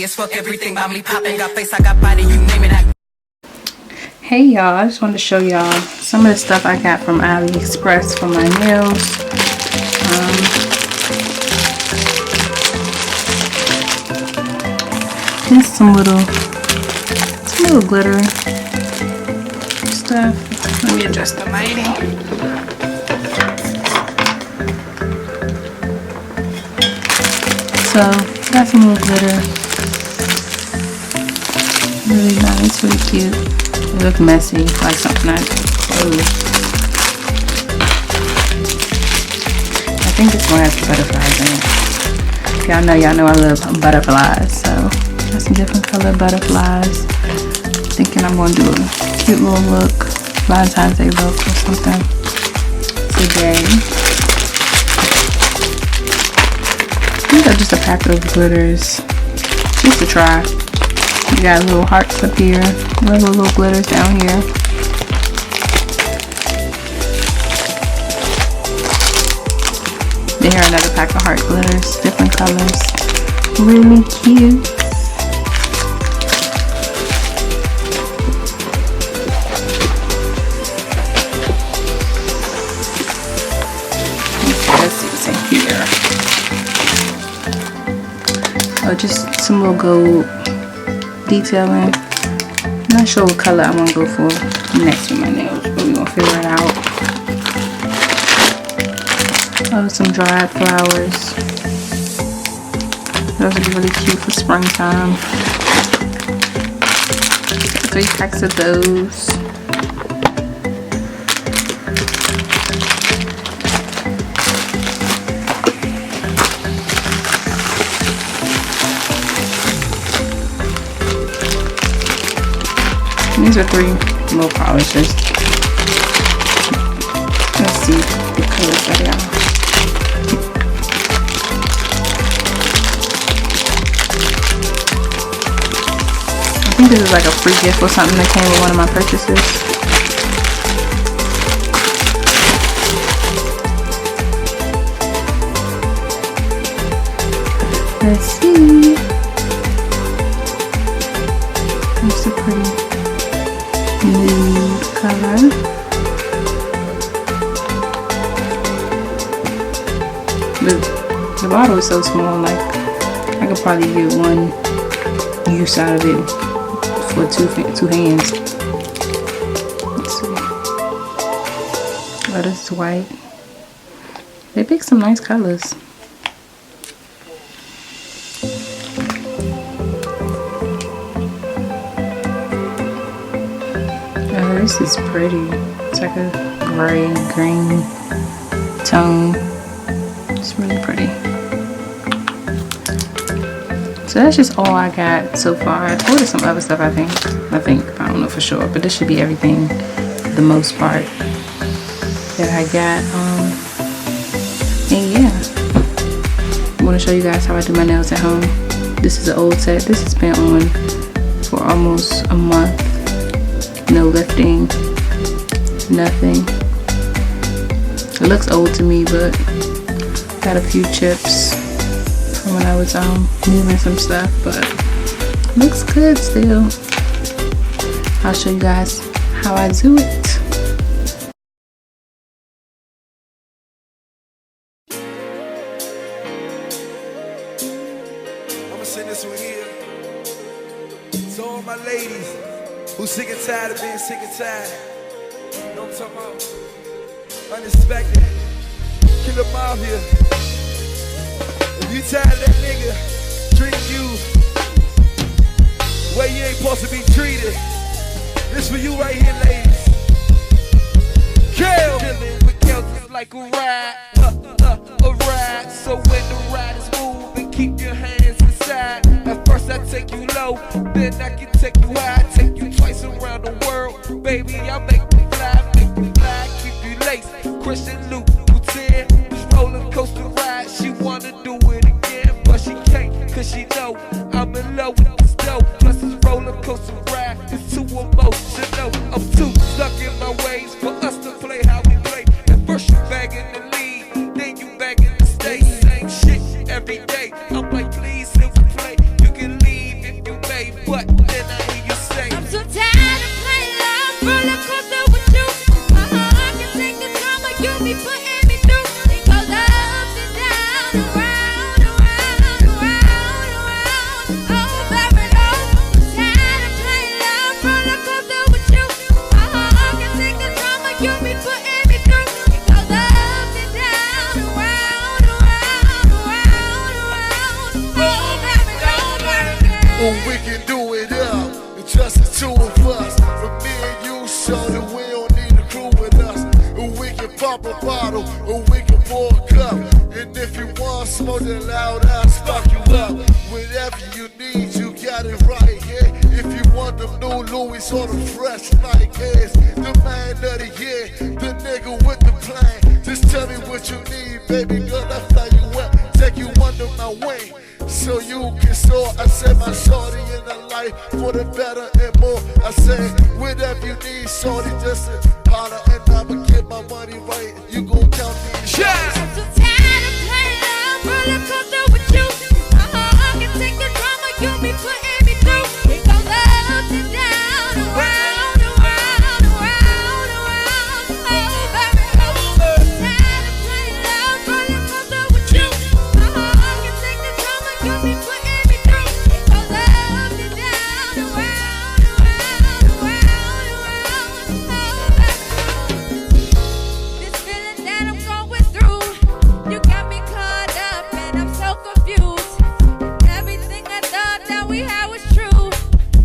as fuck, everything about me popping. Got face, I got body, you name it. Hey y'all, I just wanted to show y'all some of the stuff I got from Aliexpress for my nails. Just some little glitter stuff. Let me adjust the lighting. So, got some little glitter. Really nice, really cute. They look messy, like something I closed. I think this one has butterflies in it. Y'all know I love butterflies, so got some different color butterflies. Thinking I'm gonna do a cute little look, Valentine's Day look or something today. These are just a pack of glitters, just to try. You got little hearts up here, little glitters down here. Then here another pack of heart glitters, different colors, really cute. Okay, let's see what's in here. Oh, just some little gold detailing. I'm not sure what color I want to go for next with my nails, but we're gonna figure it out. Oh, some dried flowers. Those would be really cute for springtime. Got 3 packs of those. These are 3 low polishes. Let's see the colors that they are. I think this is like a free gift or something that came with one of my purchases. Let's see. That's so pretty. Nude color. The bottle is so small, like I could probably get one use out of it for two hands. Let's see. Oh, this is white. They picked some nice colors. This is pretty. It's like a gray green tone. It's really pretty. So that's just all I got so far. I ordered some other stuff, I think. I don't know for sure, but this should be everything for the most part that I got. And yeah, I want to show you guys how I do my nails at home. This is an old set. This has been on for almost a month. No lifting, nothing. It looks old to me, but got a few chips from when I was moving some stuff, but looks good still. I'll show you guys how I do it. I'm gonna send this one here. So all my ladies who's sick and tired of being sick and tired. You know what I'm talking about? Unexpected. Kill them out here. If you tired of that nigga treating you the way you ain't supposed to be treated, this for you right here, ladies. Kill! Chillin' with girls is like a ride, a ride. So when the ride is moving, keep your hands inside. At first I take you low, then I can take you high. Take you twice around the world, baby. I make you fly, keep you laced. Christian Luke, Lieutenant, this roller coaster ride. She wanna do it again, but she can't, cause she know I'm in love with this dope. Plus this roller coaster ride is too emotional. I'm too stuck in my ways for us to play how we play. At first you bagging the lead, then you bagging the stage. Same shit every day. I'm like, please, if we play, you can leave or we can do it up. It's just the two of us. From me and you, so that we don't need a crew with us. Or we can pop a bottle, or we can pour a cup. And if you want smoke that loud, I'll spark you up. Whatever you need, you got it right here. If you want them new Louis or the fresh Nikes, the man of the year, the nigga with the plan. Just tell me what you need, baby girl, I'll fly you up, take you under my wing, so you can soar. I said my shorty in the life for the better and more. I said whatever you need, shorty, just holler and I'ma get my money right. You gon' count these shots. I'm so tired of playing love, roller coaster with you. I can take the drama you be putting me through. It goes up and down, around, around, around, around. Oh, baby, I'm so tired of playing love, roller coaster with you. I can take the drama you be putting me through. It goes up and down, around, around, around, around. Oh, baby, this feeling that I'm going through, you got me caught up and I'm so confused. Everything I thought that we had was true,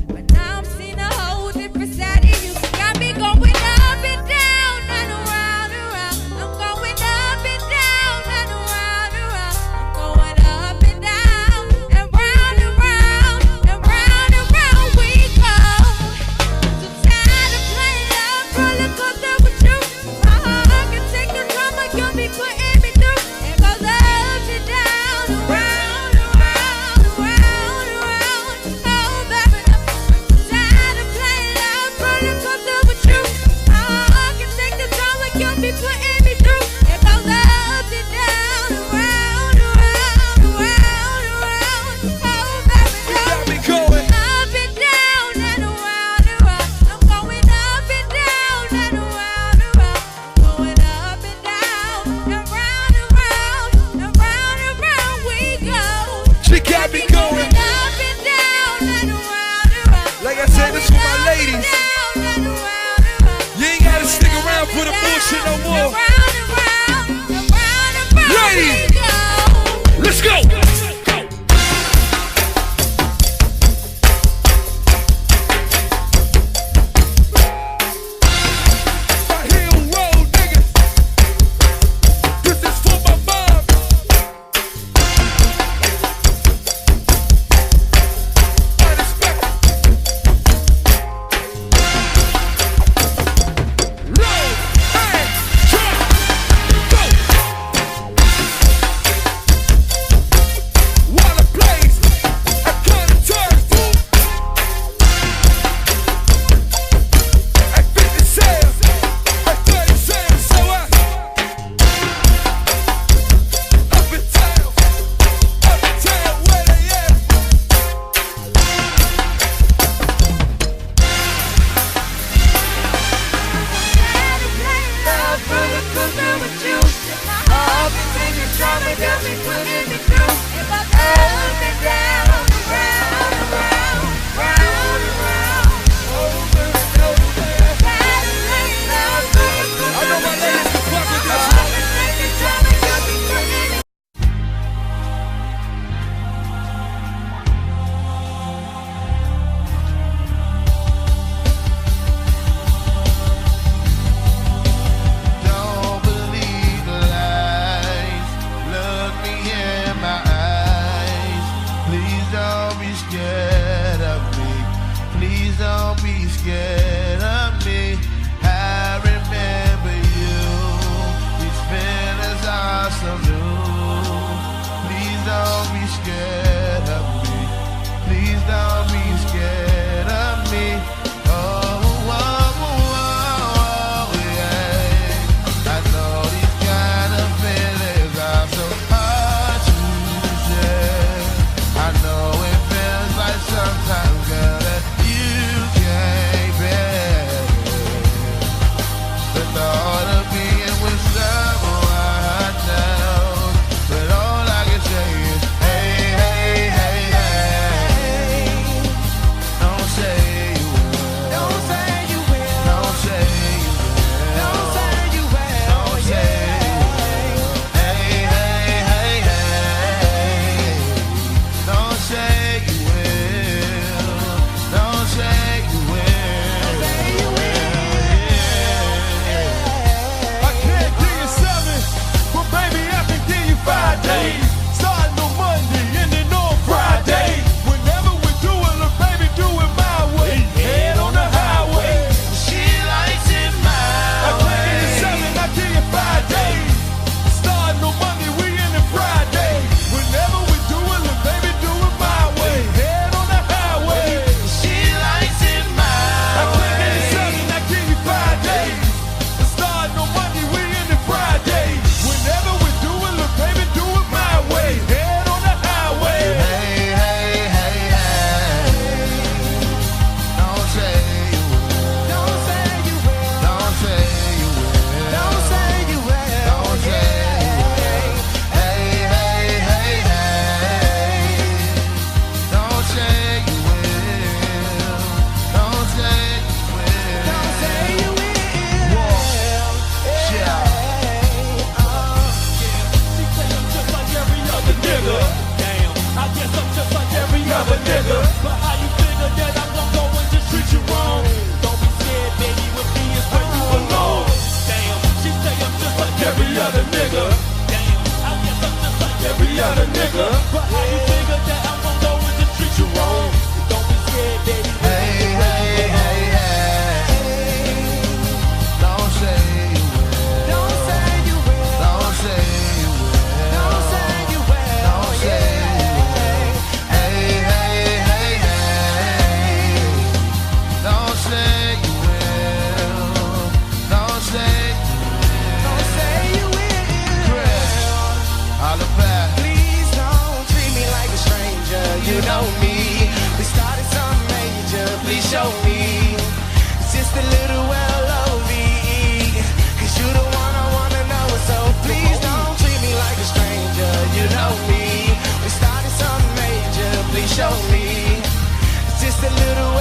but now I'm seeing a whole different side of you. Got me going up and down and around, around. I'm going up and down and around, around. I'm going up and down and round and round and round and round we go. So tired of playing love, roller coaster with you. My heart can take the drama you be putting me through. It goes up and down, around, around, around, around. Oh, baby, I'm tired of playing love, roller coaster with you. My heart can take the drama you be putting me through. It goes up and down, around, around, around, around. Oh, baby, Got me going. up and down and around, around. I'm going up and down and around, around. Going up and down and round and round and round and round we go. She got me going. Up and down and around, around. Like I said, this for my ladies. Down and around, around. You ain't gotta stick around for the bullshit no more. Round and round and round and round Ladies. we go. Let's go. My heel roll, nigga. This is for my mom. Roll and drop, go. nigga. But how you figure that I'm gon' go and just treat you wrong? Don't be scared, baby, with me is where you belong. Damn, she say I'm just like every other nigga. Damn, I guess I'm just like every other nigga. But how you figure that I'm gon' go and just treat you wrong? Don't be scared, baby. You know me, we started something major, please show me. It's just a little L-O-V-E, cause you the one I wanna know. So please don't treat me like a stranger. You know me, we started something major, please show me. It's just a little